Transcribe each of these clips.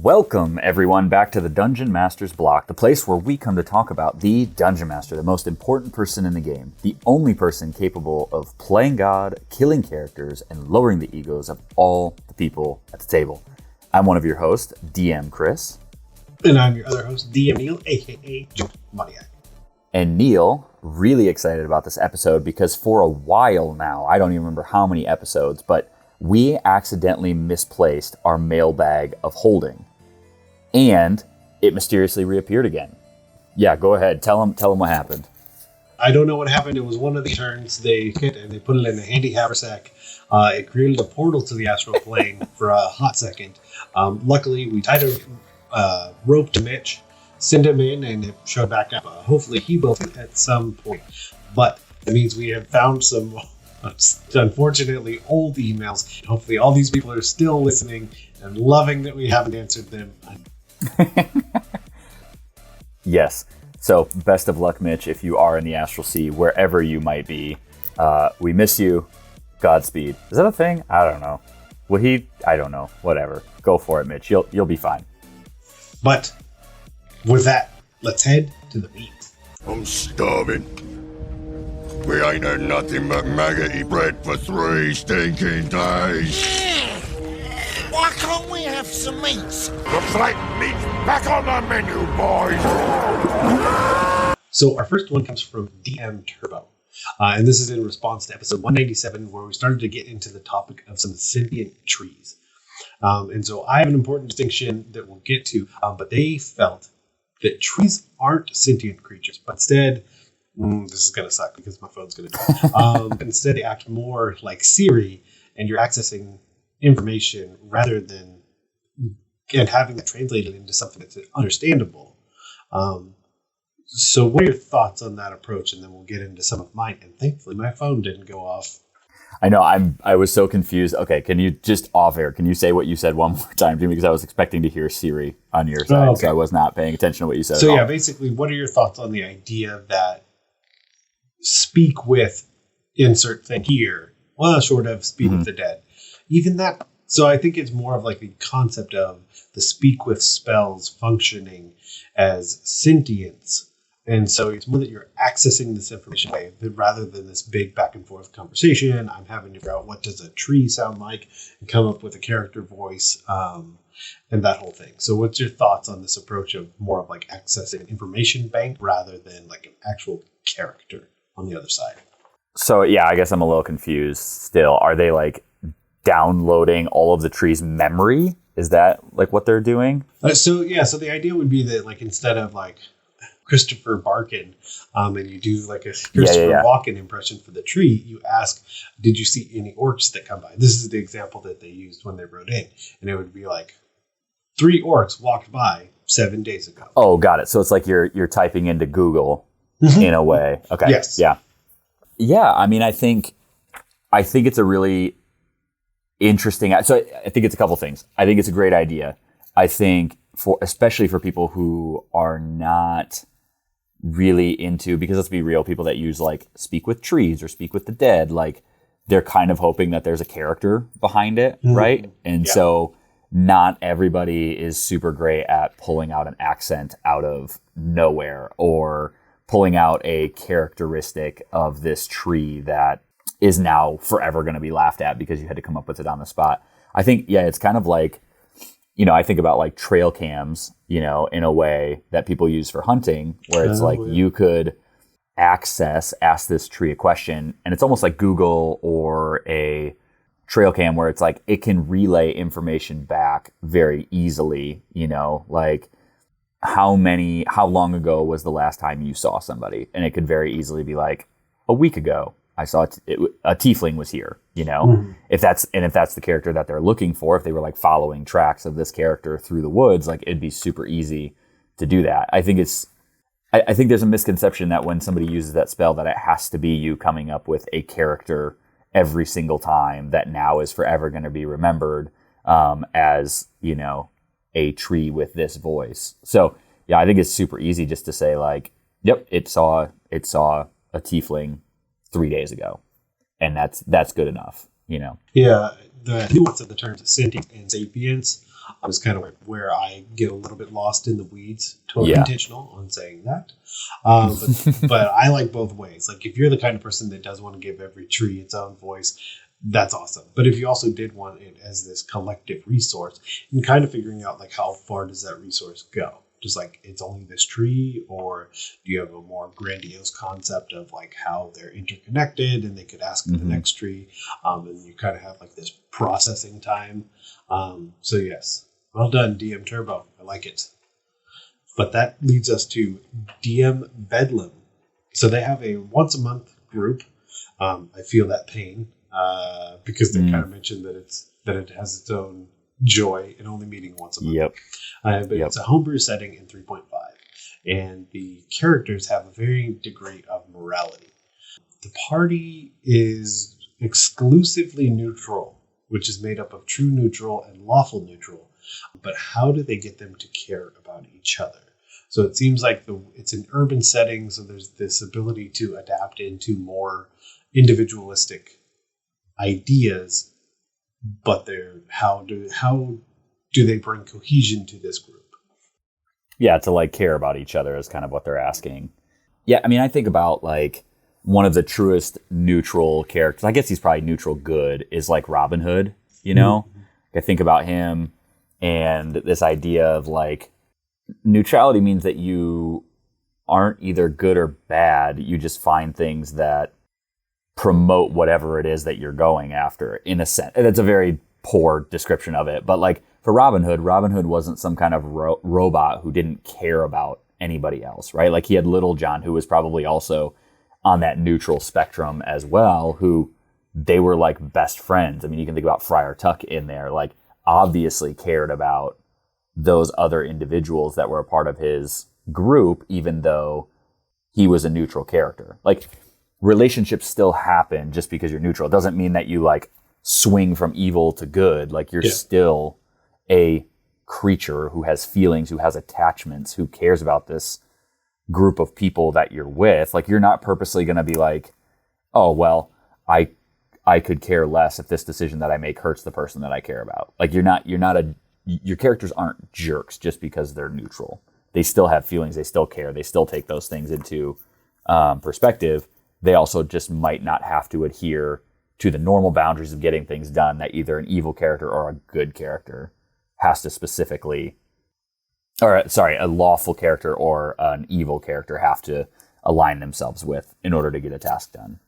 Welcome, everyone, back to the Dungeon Master's Block, the place where we come to talk about the Dungeon Master, the most important person in the game, the only person capable of playing God, killing characters, and lowering the egos of all the people at the table. I'm one of your hosts, DM Chris. And I'm your other host, DM Neal, a.k.a. Joe Moniac. And Neal, really excited about this episode because for a while now, I don't even remember how many episodes, but we accidentally misplaced our Mailbag of Holding, and it mysteriously reappeared again. Yeah, go ahead. Tell them what happened. I don't know what happened. It was one of the turns they hit, and they put it in a Handy Haversack. It created a portal to the astral plane for a hot second. Luckily, we tied a rope to Mitch, sent him in, and it showed back up. Hopefully, he will at some point. But it means we have found some, unfortunately, old emails. Hopefully, all these people are still listening and loving that we haven't answered them. Yes. So, best of luck, Mitch, if you are in the Astral Sea, wherever you might be. We miss you. Godspeed. Is that a thing? I don't know. I don't know. Whatever. Go for it, Mitch. You'll be fine. But with that, let's head to the meat. I'm starving. We ain't had nothing but maggoty bread for 3 stinking days. Why can't we have some meats? Looks like meat's back on the menu, boys. So our first one comes from DM Turbo. And this is in response to episode 197, where we started to get into the topic of some sentient trees. And so I have an important distinction that we'll get to, but they felt that trees aren't sentient creatures, but instead, this is going to suck because my phone's going to die. Instead, they act more like Siri, and you're accessing information rather than and having it translated into something that's understandable. So what are your thoughts on that approach? And then we'll get into some of mine. And thankfully, my phone didn't go off. I know, I was so confused. Okay, can you just off air, can you say what you said one more time to me? Because I was expecting to hear Siri on your side, okay. So I was not paying attention to what you said. So yeah, basically, what are your thoughts on the idea that speak with insert thing here, well, short of speak with the dead? Even that, so I think it's more of like the concept of the speak with spells functioning as sentience. And so it's more that you're accessing this information rather than this big back and forth conversation. I'm having to figure out what does a tree sound like and come up with a character voice and that whole thing. So what's your thoughts on this approach of more of like accessing an information bank rather than like an actual character on the other side? So yeah, I guess I'm a little confused still. Are they like downloading all of the tree's memory? Is that like what they're doing? So the idea would be that like instead of like Christopher Barkin, and you do like a Christopher Walken impression for the tree, you ask, did you see any orcs that come by? This is the example that they used when they wrote in. And it would be like, 3 orcs walked by 7 days ago. Oh, got it. So it's like you're typing into Google in a way. Okay. Yes. Yeah. Yeah. I mean, I think it's a really interesting. So I think it's a couple things. I think it's a great idea. I think especially for people who are not really into, because let's be real, people that use like speak with trees or speak with the dead, like they're kind of hoping that there's a character behind it, right? And so not everybody is super great at pulling out an accent out of nowhere or pulling out a characteristic of this tree that is now forever going to be laughed at because you had to come up with it on the spot. I think, it's kind of like, I think about like trail cams, in a way that people use for hunting, where it's you could ask this tree a question, and it's almost like Google or a trail cam where it's like it can relay information back very easily, like how long ago was the last time you saw somebody? And it could very easily be like a week ago. I saw a tiefling was here, if that's the character that they're looking for, if they were like following tracks of this character through the woods, like it'd be super easy to do that. I think there's a misconception that when somebody uses that spell that it has to be you coming up with a character every single time that now is forever going to be remembered, as, a tree with this voice. So yeah, I think it's super easy just to say like, yep, it saw a tiefling 3 days ago, and that's good enough, Yeah, the nuance of the terms sentient and sapience was kind of where I get a little bit lost in the weeds. Totally intentional on saying that. But I like both ways. Like if you're the kind of person that does want to give every tree its own voice, that's awesome. But if you also did want it as this collective resource, and kind of figuring out like how far does that resource go? Just like it's only this tree, or do you have a more grandiose concept of like how they're interconnected and they could ask the next tree, and you kind of have like this processing time. So yes, well done, DM Turbo. I like it. But that leads us to DM Bedlam. So they have a once a month group. I feel that pain because they kind of mentioned that it has its own joy in only meeting once a month. But it's a homebrew setting in 3.5, and the characters have a varying degree of morality. The party is exclusively neutral, which is made up of true neutral and lawful neutral. But how do they get them to care about each other? So it seems like it's an urban setting, so there's this ability to adapt into more individualistic ideas. But how do they bring cohesion to this group? Yeah, to like care about each other is kind of what they're asking. Yeah, I mean, I think about like one of the truest neutral characters. I guess he's probably neutral good is like Robin Hood, you know? I think about him and this idea of like neutrality means that you aren't either good or bad. You just find things that promote whatever it is that you're going after, in a sense. That's a very poor description of it, but like for Robin Hood wasn't some kind of robot who didn't care about anybody else, right? Like he had Little John, who was probably also on that neutral spectrum as well, who they were like best friends. I mean, you can think about Friar Tuck in there, like obviously cared about those other individuals that were a part of his group, even though he was a neutral character. Like relationships still happen just because you're neutral. It doesn't mean that you like swing from evil to good. Like you're still a creature who has feelings, who has attachments, who cares about this group of people that you're with. Like you're not purposely going to be like, oh, well, I could care less if this decision that I make hurts the person that I care about. Like your characters aren't jerks just because they're neutral. They still have feelings. They still care. They still take those things into perspective. They also just might not have to adhere to the normal boundaries of getting things done that either an evil character or a good character has to specifically, a lawful character or an evil character have to align themselves with in order to get a task done.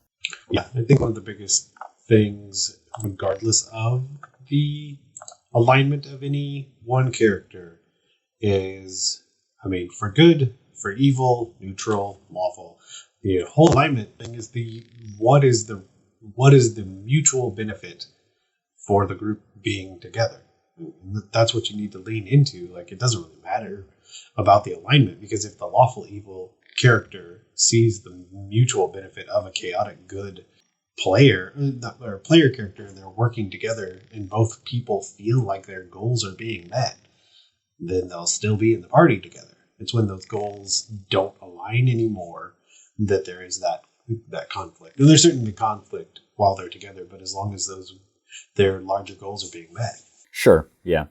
Yeah, I think one of the biggest things, regardless of the alignment of any one character, is, I mean, for good, for evil, neutral, lawful, the whole alignment thing is what is the mutual benefit for the group being together. And that's what you need to lean into. Like it doesn't really matter about the alignment, because if the lawful evil character sees the mutual benefit of a chaotic good player or player character, and they're working together and both people feel like their goals are being met, then they'll still be in the party together. It's when those goals don't align anymore that there is that conflict. And there's certainly conflict while they're together, but as long as their larger goals are being met. Sure. Yeah.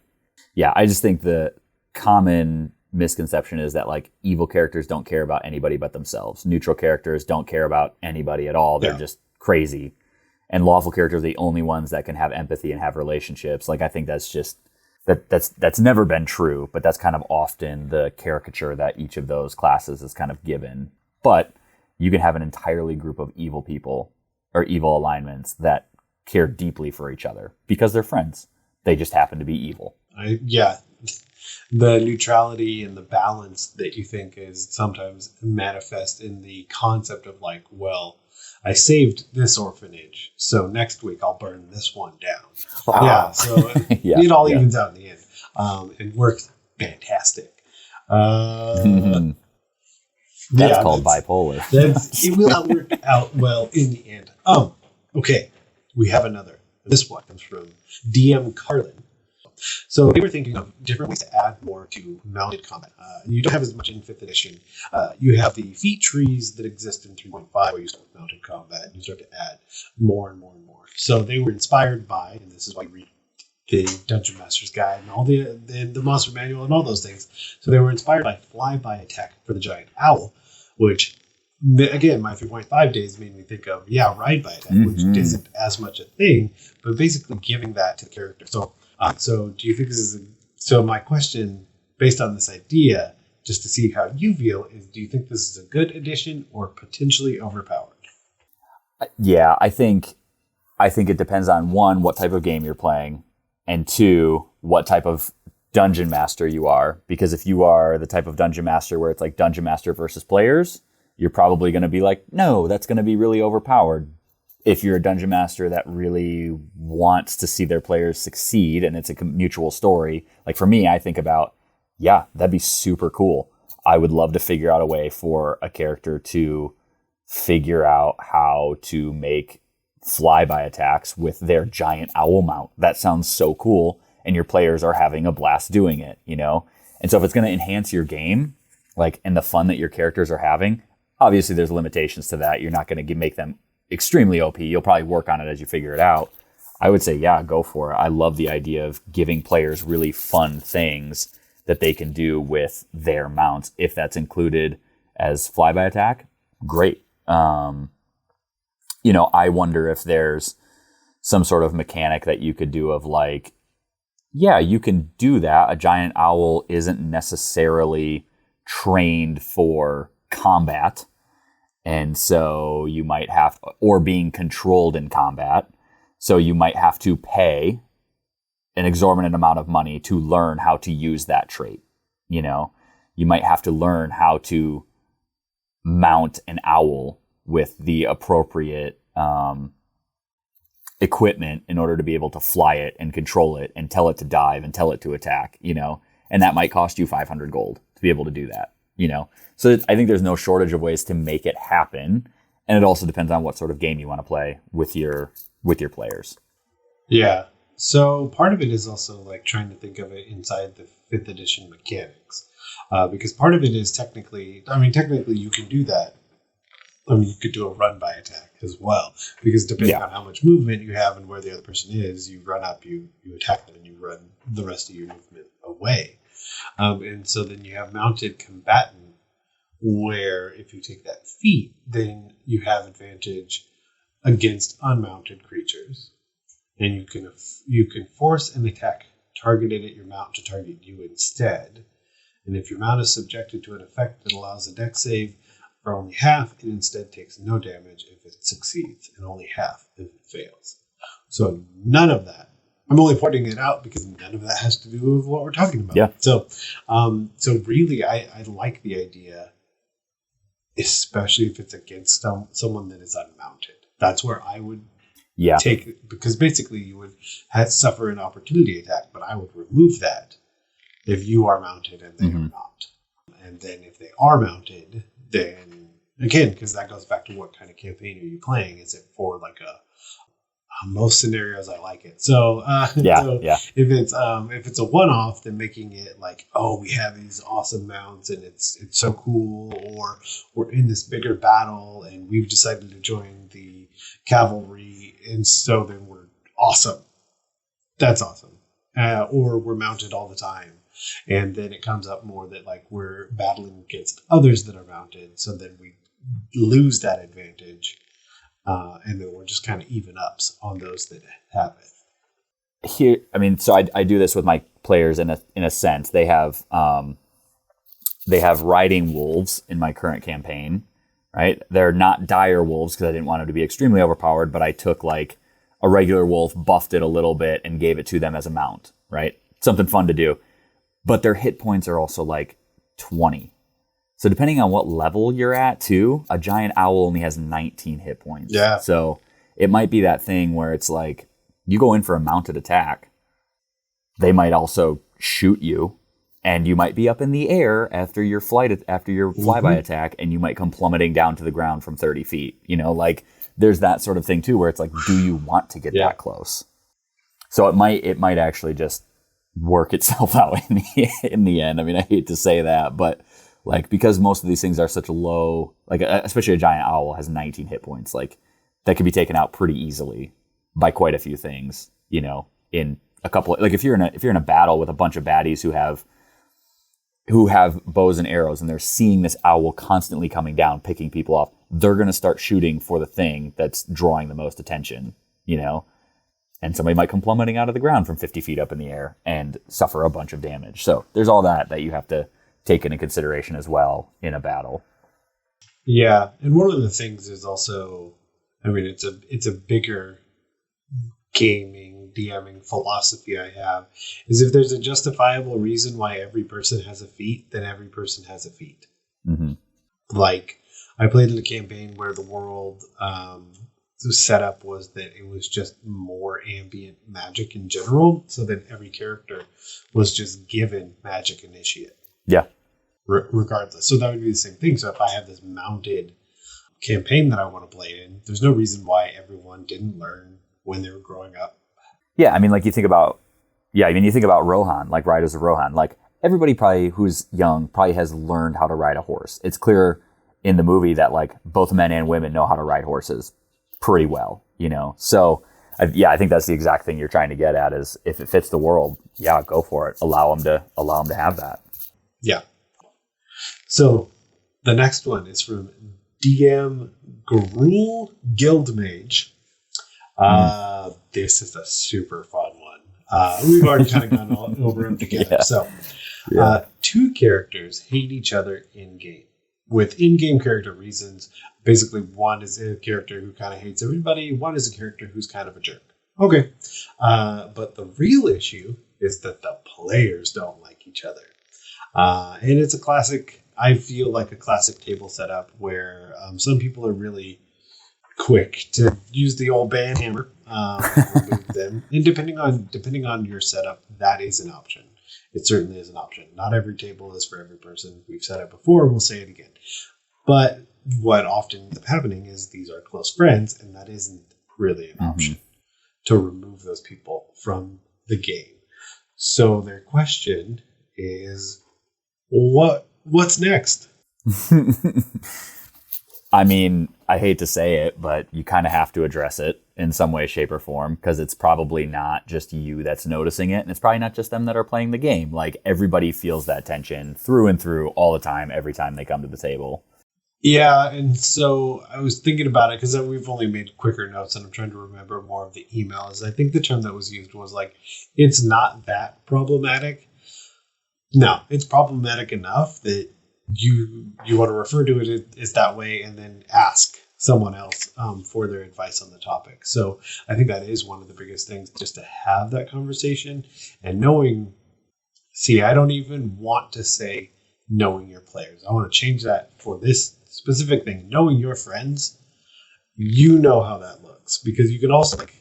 Yeah. I just think the common misconception is that like evil characters don't care about anybody but themselves. Neutral characters don't care about anybody at all. They're just crazy. And lawful characters are the only ones that can have empathy and have relationships. Like I think that's just that's never been true, but that's kind of often the caricature that each of those classes is kind of given. But you can have an entirely group of evil people or evil alignments that care deeply for each other because they're friends. They just happen to be evil. The neutrality and the balance that you think is sometimes manifest in the concept of like, well, I saved this orphanage, so next week I'll burn this one down. Yeah, so it all evens out in the end. It works fantastic. That's called bipolar. It will not work out well in the end. Okay, we have another. This one comes from DM Carlin. So they were thinking of different ways to add more to mounted combat. You don't have as much in 5th edition. You have the feat trees that exist in 3.5 where you start with mounted combat and you start to add more and more and more. So they were inspired by, and this is why you read the Dungeon Master's Guide and all the Monster Manual and all those things. So they were inspired by Flyby Attack for the Giant Owl, which, again, my 3.5 days made me think of, Ride by Attack, which isn't as much a thing, but basically giving that to the character. So do you think this is so my question, based on this idea, just to see how you feel, is do you think this is a good addition or potentially overpowered? Yeah, I think it depends on, one, what type of game you're playing, and two, what type of dungeon master you are. Because if you are the type of dungeon master where it's like dungeon master versus players, you're probably going to be like, no, that's going to be really overpowered. If you're a dungeon master that really wants to see their players succeed and it's a mutual story, like for me, I think about, that'd be super cool. I would love to figure out a way for a character to figure out how to make flyby attacks with their giant owl mount. That sounds so cool. And your players are having a blast doing it, you know? And so if it's going to enhance your game, like, and the fun that your characters are having, obviously there's limitations to that. You're not going to make them extremely OP. You'll probably work on it as you figure it out. I would say, go for it. I love the idea of giving players really fun things that they can do with their mounts. If that's included as flyby attack, great. I wonder if there's some sort of mechanic that you could do of like, you can do that. A giant owl isn't necessarily trained for combat. And so you might have, or being controlled in combat. So you might have to pay an exorbitant amount of money to learn how to use that trait. You know, you might have to learn how to mount an owl with the appropriate equipment in order to be able to fly it and control it and tell it to dive and tell it to attack, and that might cost you 500 gold to be able to do that, So I think there's no shortage of ways to make it happen. And it also depends on what sort of game you want to play with your players. Yeah. So part of it is also like trying to think of it inside the 5th edition mechanics. Because part of it is technically you can do that. You could do a run by attack as well. Because depending on how much movement you have and where the other person is, you run up, you attack them, and you run the rest of your movement away. And so then you have mounted combatant, where if you take that feat, then you have advantage against unmounted creatures. And you can force an attack targeted at your mount to target you instead. And if your mount is subjected to an effect that allows a dex save for only half, it instead takes no damage if it succeeds, and only half if it fails. So none of that. I'm only pointing it out because none of that has to do with what we're talking about. Yeah. So really, I like the idea, especially if it's against someone that is unmounted. That's where I would take it, because basically you would suffer an opportunity attack, but I would remove that if you are mounted and they are not. And then if they are mounted, then again, because that goes back to what kind of campaign are you playing? Is it for like most scenarios I like it. So if it's a one-off, then making it like, oh, we have these awesome mounts and it's so cool, or we're in this bigger battle and we've decided to join the cavalry, and so then we're awesome. That's awesome. Or we're mounted all the time. And then it comes up more that like we're battling against others that are mounted, so then we lose that advantage. And then we're just kind of even ups on those that have it. Here, so I do this with my players in a sense. They have riding wolves in my current campaign, right? They're not dire wolves because I didn't want them to be extremely overpowered, but I took like a regular wolf, buffed it a little bit, and gave it to them as a mount, right? Something fun to do. But their hit points are also like 20. So depending on what level you're at too, a giant owl only has 19 hit points. Yeah. So it might be that thing where it's like you go in for a mounted attack. They might also shoot you, and you might be up in the air after your flyby attack, and you might come plummeting down to the ground from 30 feet. Like there's that sort of thing too, where it's like, do you want to get that close? So it might actually just work itself out in the end. I hate to say that, but like, because most of these things are such low, like especially a giant owl has 19 hit points, like that can be taken out pretty easily by quite a few things, in a couple, like if you're in a battle with a bunch of baddies who have bows and arrows and they're seeing this owl constantly coming down, picking people off, they're going to start shooting for the thing that's drawing the most attention, you know? And somebody might come plummeting out of the ground from 50 feet up in the air and suffer a bunch of damage. So there's all that you have to take into consideration as well in a battle. Yeah. And one of the things is also, I mean, it's a bigger gaming, DMing philosophy I have, is if there's a justifiable reason why every person has a feat, then every person has a feat. Mm-hmm. Like, I played in a campaign where the world the setup was that it was just more ambient magic in general, so that every character was just given magic initiate. Yeah. Regardless. So that would be the same thing. So if I have this mounted campaign that I want to play in, there's no reason why everyone didn't learn when they were growing up. Yeah, I mean, like you think about Rohan, like Riders of Rohan. Like everybody probably who's young probably has learned how to ride a horse. It's clear in the movie that like both men and women know how to ride horses pretty well, you know? So I think that's the exact thing you're trying to get at is if it fits the world, yeah, go for it. Allow them to have that. Yeah. So the next one is from DM Gruel Guildmage. This is a super fun one. We've already kind of gone over them together. Yeah. So, two characters hate each other in game with in-game character reasons. Basically, one is a character who kind of hates everybody. One is a character who's kind of a jerk. Okay. But the real issue is that the players don't like each other. And it's a classic, I feel like a classic table setup where some people are really quick to use the old band hammer, remove them. And depending on your setup, that is an option. It certainly is an option. Not every table is for every person. We've said it before. We'll say it again. But what often ends up happening is these are close friends, and that isn't really an option to remove those people from the game. So their question is, what's next? I mean, I hate to say it, but you kind of have to address it in some way, shape, or form, because it's probably not just you that's noticing it, and it's probably not just them that are playing the game. Like, everybody feels that tension through and through all the time, every time they come to the table. Yeah, and so I was thinking about it, because we've only made quicker notes, and I'm trying to remember more of the emails. I think the term that was used was like, it's not that problematic. No, it's problematic enough that you want to refer to it as that way and then ask someone else for their advice on the topic. So I think that is one of the biggest things, just to have that conversation and knowing. See, I don't even want to say knowing your players. I want to change that for this specific thing. Knowing your friends, you know how that looks, because you can also, like,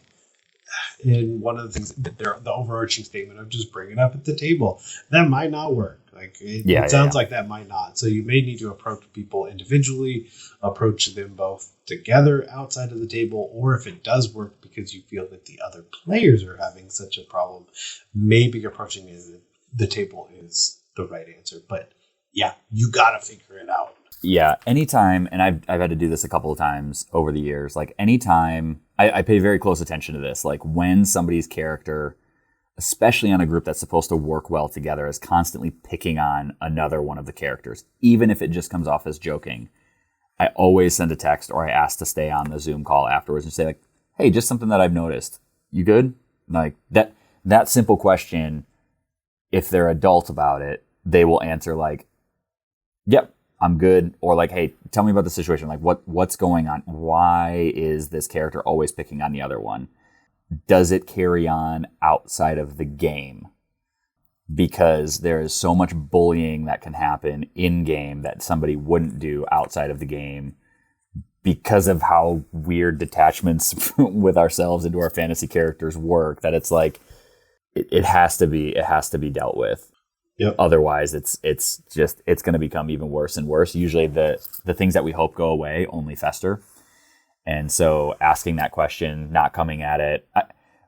in one of the things, the overarching statement of just bring it up at the table, that might not work. Like it sounds like that might not. So you may need to approach people individually, approach them both together outside of the table, or if it does work because you feel that the other players are having such a problem, maybe approaching the table is the right answer. But yeah, you got to figure it out. Yeah, anytime, and I've had to do this a couple of times over the years, like anytime, I pay very close attention to this, like when somebody's character, especially on a group that's supposed to work well together, is constantly picking on another one of the characters, even if it just comes off as joking, I always send a text or I ask to stay on the Zoom call afterwards and say like, hey, just something that I've noticed. You good? Like that simple question, if they're adult about it, they will answer like, yep, I'm good. Or like, hey, tell me about the situation. Like what's going on? Why is this character always picking on the other one? Does it carry on outside of the game? Because there is so much bullying that can happen in game that somebody wouldn't do outside of the game because of how weird detachments with ourselves into our fantasy characters work, that it's like, it has to be dealt with. Yep. Otherwise, it's going to become even worse and worse. Usually the things that we hope go away only fester. And so asking that question, not coming at it.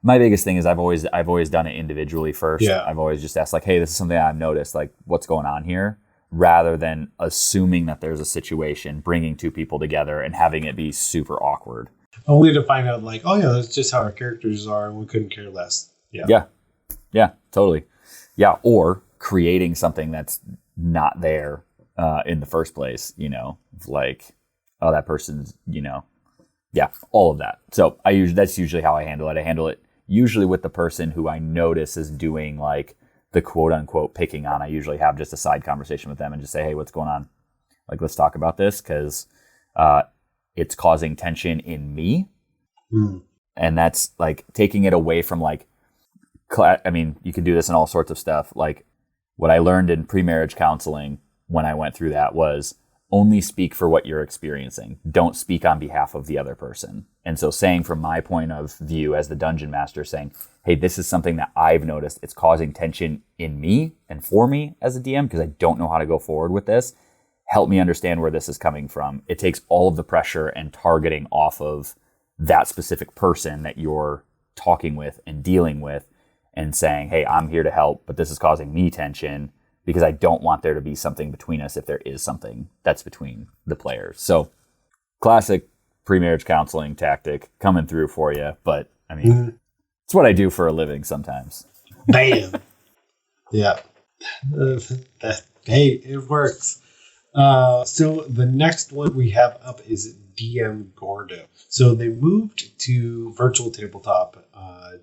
My biggest thing is I've always done it individually first. Yeah. I've always just asked like, hey, this is something I've noticed, like what's going on here, rather than assuming that there's a situation, bringing two people together and having it be super awkward. Only to find out like, oh yeah, that's just how our characters are and we couldn't care less. Yeah. Yeah. Yeah, totally. Yeah, or creating something that's not there in the first place, like, oh, that person's, yeah, all of that. So that's usually how I handle it. I handle it usually with the person who I notice is doing like the quote unquote picking on. I usually have just a side conversation with them and just say, hey, what's going on? Like, let's talk about this because it's causing tension in me. And that's like taking it away from like, you can do this in all sorts of stuff. Like what I learned in pre-marriage counseling when I went through that was only speak for what you're experiencing. Don't speak on behalf of the other person. And so saying from my point of view as the dungeon master, saying, hey, this is something that I've noticed. It's causing tension in me and for me as a DM because I don't know how to go forward with this. Help me understand where this is coming from. It takes all of the pressure and targeting off of that specific person that you're talking with and dealing with and saying, hey, I'm here to help, but this is causing me tension because I don't want there to be something between us if there is something that's between the players. So classic pre-marriage counseling tactic coming through for you. But it's what I do for a living sometimes. Bam. Yeah. Hey, it works. So the next one we have up is DM Gordo. So they moved to virtual tabletop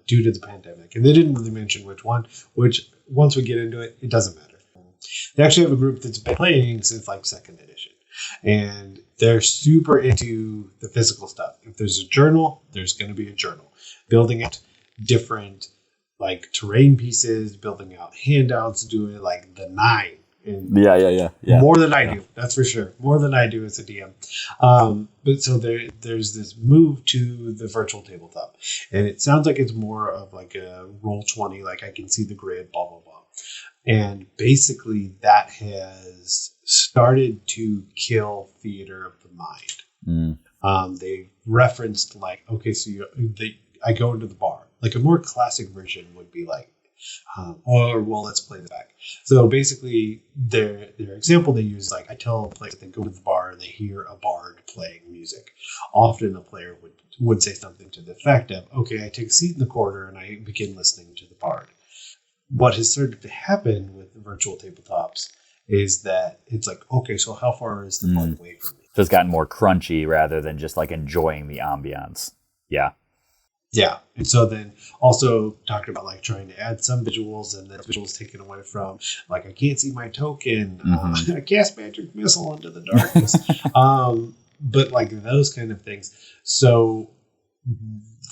due to the pandemic. And they didn't really mention which one, which once we get into it, it doesn't matter. They actually have a group that's been playing since like 2nd edition. And they're super into the physical stuff. If there's a journal, there's going to be a journal. Building out different like terrain pieces, building out handouts, doing like the 9. And yeah. More than I do, that's for sure. More than I do as a DM. But so there's this move to the virtual tabletop. And it sounds like it's more of like a Roll20, like I can see the grid, blah, blah, blah. And basically that has started to kill theater of the mind. They referenced like, okay, so I go into the bar. Like a more classic version would be like, let's play the back. So basically their example they use, like I tell a player they go to the bar, they hear a bard playing music. Often a player would say something to the effect of, okay, I take a seat in the corner and I begin listening to the bard. What has started to happen with virtual tabletops is that it's like, okay, so how far is the bard away from me? So it's gotten more crunchy rather than just like enjoying the ambiance. Yeah. Yeah. And so then also talked about like trying to add some visuals and then visuals taken away from like, I can't see my token. I cast magic missile into the darkness. But like those kind of things. So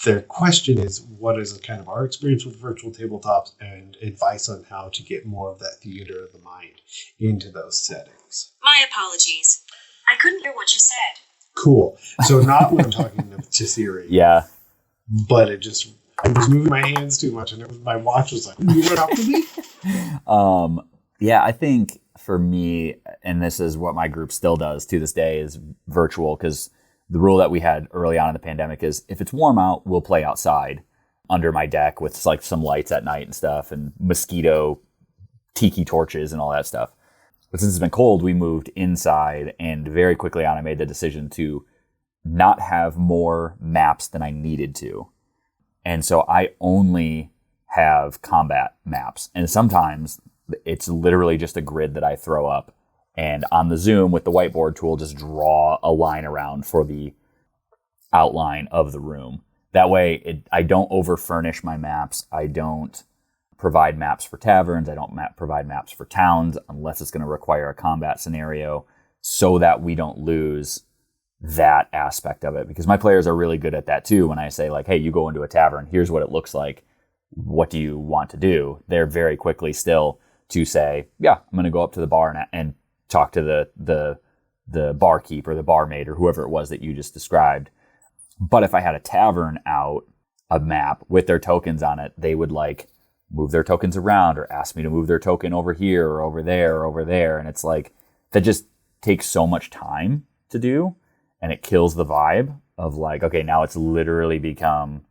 their question is, what is kind of our experience with virtual tabletops and advice on how to get more of that theater of the mind into those settings? My apologies. I couldn't hear what you said. Cool. So not when I'm talking to Siri. Yeah. But I was moving my hands too much and my watch was like, you went up to me? Yeah, I think for me, and this is what my group still does to this day, is virtual, because the rule that we had early on in the pandemic is if it's warm out, we'll play outside under my deck with like some lights at night and stuff and mosquito tiki torches and all that stuff. But since it's been cold, we moved inside, and very quickly on I made the decision to not have more maps than I needed to. And so I only have combat maps. And sometimes it's literally just a grid that I throw up. And on the Zoom with the whiteboard tool, just draw a line around for the outline of the room. That way, I don't over-furnish my maps. I don't provide maps for taverns. I don't provide maps for towns unless it's going to require a combat scenario, so that we don't lose that aspect of it. Because my players are really good at that too. When I say like, hey, you go into a tavern, here's what it looks like. What do you want to do? They're very quickly still to say, yeah, I'm going to go up to the bar and talk to the barkeep or the barmaid or whoever it was that you just described. But if I had a tavern out, a map with their tokens on it, they would like move their tokens around or ask me to move their token over here or over there or over there. And it's like, that just takes so much time to do. And it kills the vibe of like, okay, now it's literally become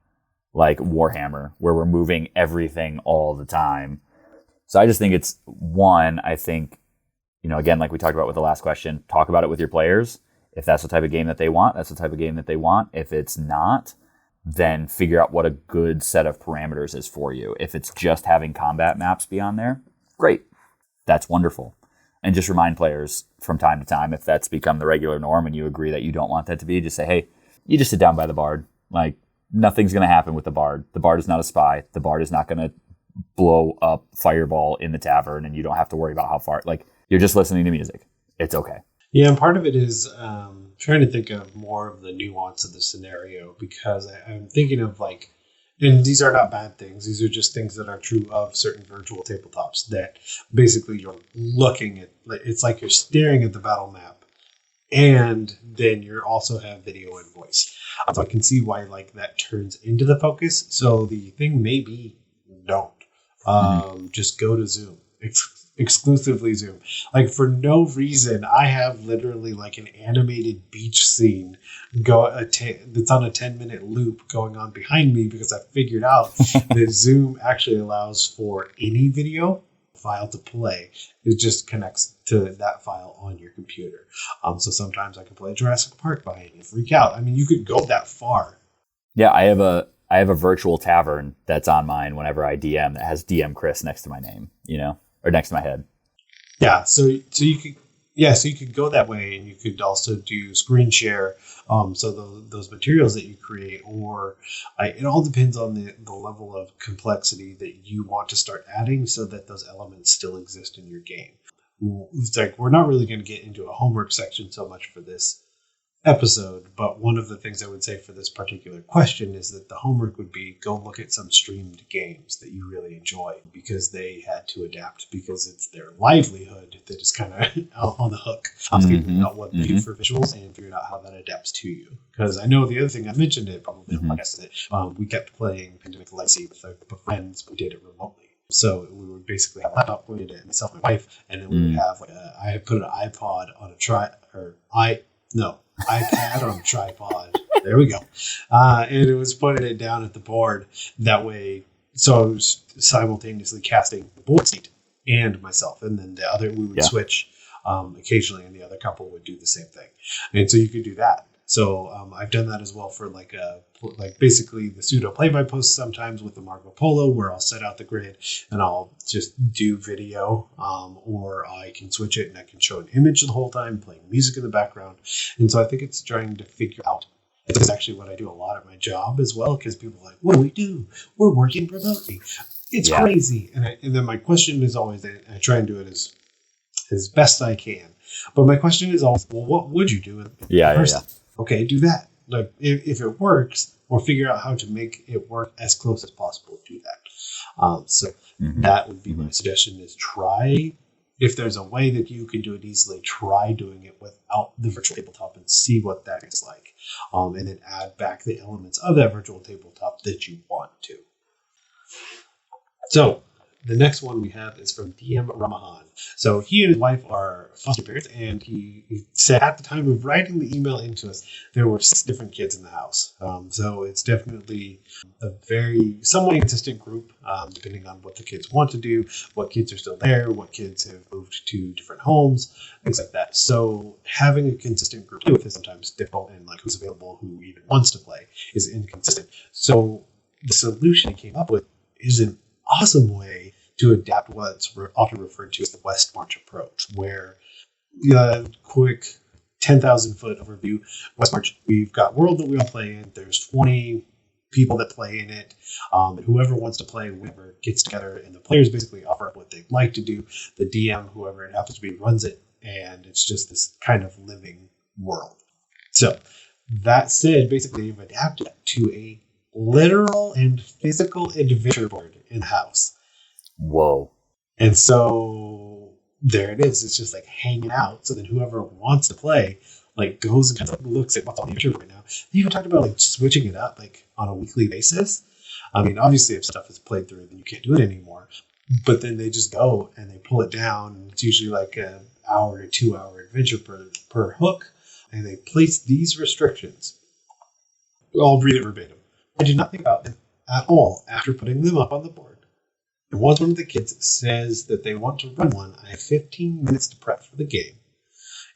like Warhammer, where we're moving everything all the time. So I just think it's I think, again, like we talked about with the last question, talk about it with your players. If that's the type of game that they want, that's the type of game that they want. If it's not, then figure out what a good set of parameters is for you. If it's just having combat maps be on there, great. That's wonderful. And just remind players from time to time, if that's become the regular norm and you agree that you don't want that to be, just say, hey, you just sit down by the bard. Like, nothing's going to happen with the bard. The bard is not a spy. The bard is not going to blow up fireball in the tavern, and you don't have to worry about how far. Like, you're just listening to music. It's okay. Yeah, and part of it is trying to think of more of the nuance of the scenario, because I'm thinking of like, and these are not bad things. These are just things that are true of certain virtual tabletops that basically you're looking at. It's like you're staring at the battle map, and then you also have video and voice. So I can see why like that turns into the focus. So the thing may be don't just go to Zoom. Exclusively Zoom. Like, for no reason, I have literally like an animated beach scene that's on a 10-minute loop going on behind me, because I figured out that Zoom actually allows for any video file to play. It just connects to that file on your computer. So sometimes I can play Jurassic Park by it and freak out. I mean, you could go that far. Yeah, I have a virtual tavern that's on mine whenever I DM that has DM Chris next to my name, or next to my head. Yeah, so you could go that way, and you could also do screen share. So those materials that you create, or it all depends on the level of complexity that you want to start adding, so that those elements still exist in your game. It's like, we're not really going to get into a homework section so much for this episode, but one of the things I would say for this particular question is that the homework would be, go look at some streamed games that you really enjoy, because they had to adapt, because it's their livelihood that is kind of out on the hook. Figuring out what they do for visuals and figuring out how that adapts to you. Because I know the other thing I mentioned it probably in the podcast, that we kept playing Pandemic Legacy with a group of friends. We did it remotely. So we would basically have a laptop, we did it, myself and my wife, and then we would have I had put an iPod on iPad on a tripod. There we go. And it was putting it down at the board. That way, so I was simultaneously casting the board seat and myself. And then we would switch occasionally, and the other couple would do the same thing. And so you could do that. So I've done that as well for like basically the pseudo play-by-post sometimes with the Marco Polo, where I'll set out the grid and I'll just do video, or I can switch it and I can show an image the whole time, playing music in the background. And so I think it's trying to figure out. It's actually what I do a lot at my job as well, because people are like, what do we do? We're working remotely. It's crazy. And then my question is always, and I try and do it as best I can. But my question is always, well, what would you do in person? Okay, do that. Like, if it works, or figure out how to make it work as close as possible. Do that. That would be my suggestion: is try, if there's a way that you can do it easily, try doing it without the virtual tabletop and see what that is like, and then add back the elements of that virtual tabletop that you want to. So the next one we have is from DM Ramahan. So he and his wife are foster parents, and he said at the time of writing the email into us, there were 6 different kids in the house. So it's definitely a very somewhat inconsistent group, depending on what the kids want to do, what kids are still there, what kids have moved to different homes, things like that. So having a consistent group with is sometimes difficult, and like who's available, who even wants to play, is inconsistent. So the solution he came up with is an awesome way to adapt what's often referred to as the West March approach, where quick 10,000 foot overview. West March, we've got world that we all play in. There's 20 people that play in it. And whoever wants to play, whoever gets together, and the players basically offer up what they'd like to do. The DM, whoever it happens to be, runs it, and it's just this kind of living world. So that said, basically they've adapted to a literal and physical adventure board in-house. Whoa. And so there it is. It's just like hanging out. So then whoever wants to play like goes and kind of looks at what's on the adventure right now. They even talked about like switching it up like on a weekly basis. I mean, obviously if stuff is played through, then you can't do it anymore. But then they just go and they pull it down. And it's usually like an hour to 2 hour adventure per hook. And they place these restrictions. I'll read it verbatim. I did not think about them at all after putting them up on the board. And once one of the kids says that they want to run one, I have 15 minutes to prep for the game.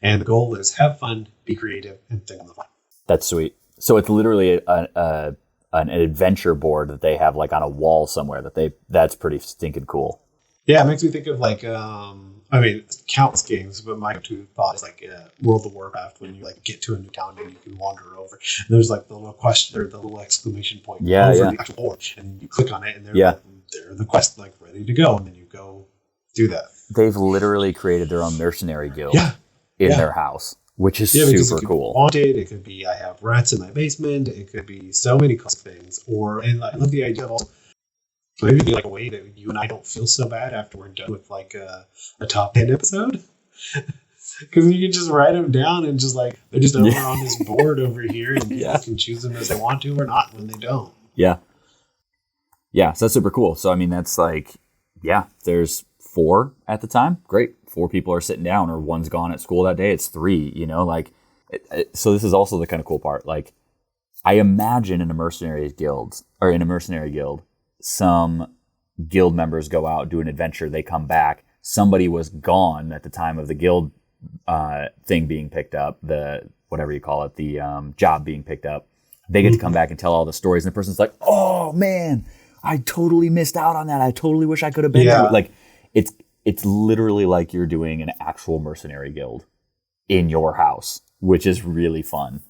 And the goal is have fun, be creative, and think on the fly. That's sweet. So it's literally a an adventure board that they have like on a wall somewhere that's pretty stinking cool. Yeah, it makes me think of like I mean, countless games, but my two thought is like World of Warcraft, when you like get to a new town and you can wander over. And there's like the little question or the little exclamation point over the actual board, and you click on it, and they're the quest like ready to go, and then you go do that. They've literally created their own mercenary guild in their house, which is super cool. Wanted, it could be I have rats in my basement. It could be so many things. And I love the idea of also maybe be like a way that you and I don't feel so bad after we're done with like a top 10 episode. Because you can just write them down and just like they're just over on this board over here, and people can choose them as they want to or not when they don't. Yeah. Yeah, so that's super cool. So I mean, that's like, there's 4 at the time. Great, 4 people are sitting down, or one's gone at school that day. It's 3. You know, like. So this is also the kind of cool part. Like, I imagine in a mercenary guild, some guild members go out, do an adventure, they come back. Somebody was gone at the time of the guild thing being picked up, the whatever you call it, the job being picked up. They get to come back and tell all the stories, and the person's like, "Oh man, I totally missed out on that. I totally wish I could have been there." Like, it's literally like you're doing an actual mercenary guild in your house, which is really fun.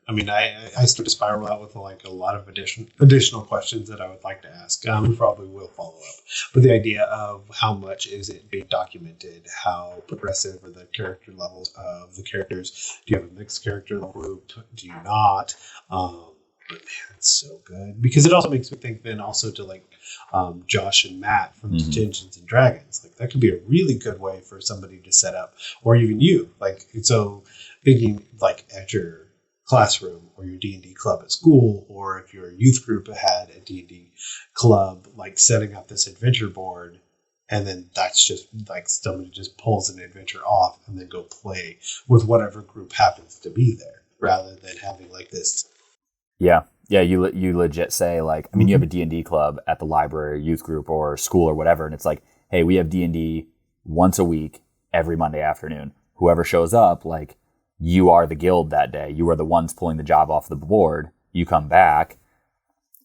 I mean, I start to spiral out with like a lot of additional questions that I would like to ask. We probably will follow up. But the idea of how much is it being documented? How progressive are the character levels of the characters? Do you have a mixed character group? Do you not? But man, it's so good. Because it also makes me think then also to like Josh and Matt from Dungeons and Dragons. Like that could be a really good way for somebody to set up, or even you. Like, so thinking like at your classroom or your D&D club at school, or if your youth group had a D&D club, like setting up this adventure board, and then that's just like somebody just pulls an adventure off and then go play with whatever group happens to be there, rather than having like this. Yeah, you legit say like, I mean, you have a D&D club at the library, youth group, or school or whatever, and it's like, hey, we have D&D once a week, every Monday afternoon. Whoever shows up, like, you are the guild that day. You are the ones pulling the job off the board. You come back,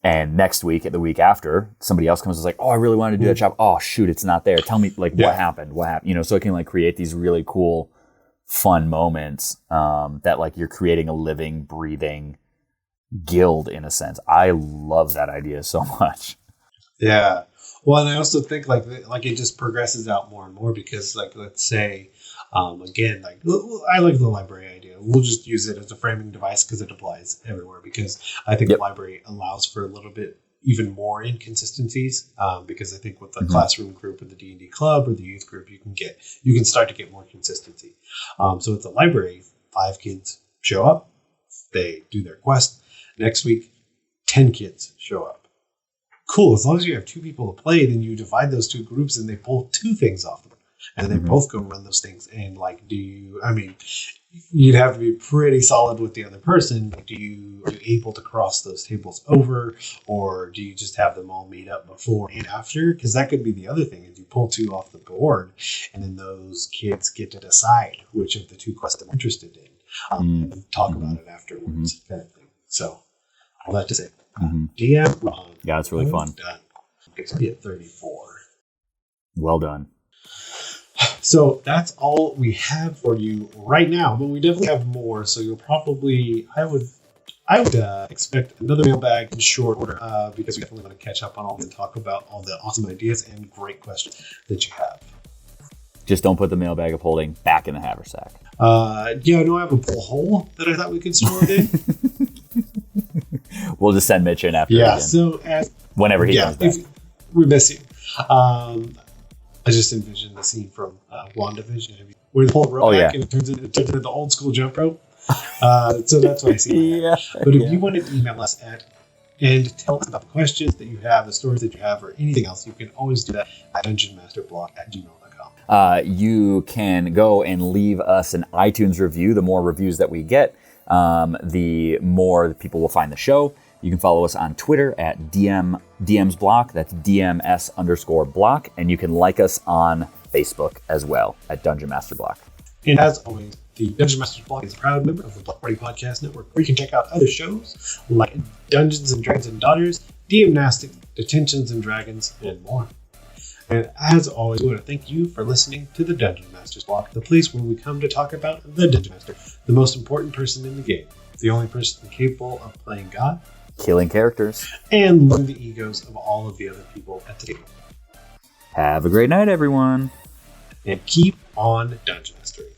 and next week, the week after, somebody else comes and is like, "Oh, I really wanted to do that job. Oh, shoot, it's not there. Tell me, like, what happened? What happened?" You know, so it can like create these really cool, fun moments that like you're creating a living, breathing guild in a sense. I love that idea so much. Yeah. Well, and I also think like it just progresses out more and more, because like, let's say, again, like I like the library idea. We'll just use it as a framing device because it applies everywhere. Because I think the library allows for a little bit even more inconsistencies. Because I think with the classroom group or the D&D club or the youth group, you can start to get more consistency. So at the library, 5 kids show up, they do their quest. Next week, 10 kids show up. Cool. As long as you have 2 people to play, then you divide those 2 groups and they pull 2 things off them. And they both go run those things. And like, you'd have to be pretty solid with the other person. Are you able to cross those tables over, or do you just have them all meet up before and after? Because that could be the other thing, is you pull 2 off the board, and then those kids get to decide which of the 2 quests they're interested in, and talk about it afterwards, kind of thing. So all that to say, DM Ron. Yeah, it's really fun. Done. It's be at 34. Well done. So that's all we have for you right now, but we definitely have more. So you'll probably, I would expect another mailbag in short order, because we definitely want to catch up on all and talk about all the awesome ideas and great questions that you have. Just don't put the mailbag of holding back in the haversack. I have a pull hole that I thought we could store it in. We'll just send Mitch in after. Yeah. So whenever he comes back, we miss you. I just envisioned the scene from WandaVision where they pull the rope back and it turns into the old school jump rope. So that's what I see. But if you want to email us and tell us about the questions that you have, the stories that you have, or anything else, you can always do that at dungeonmasterblock@gmail.com. You can go and leave us an iTunes review. The more reviews that we get, the more people will find the show. You can follow us on Twitter at DM's Block. That's DMS_block. And you can like us on Facebook as well at Dungeon Master Block. And as always, The Dungeon Masters Block is a proud member of the Block Party Podcast Network, where you can check out other shows like Dungeons and Dragons and Daughters, DM Nastic, Detentions and Dragons, and more. And as always, we want to thank you for listening to the Dungeon Masters Block, the place where we come to talk about the Dungeon Master, the most important person in the game, the only person capable of playing God, killing characters, and learning the egos of all of the other people at the table. Have a great night, everyone. And keep on Dungeon Mastering.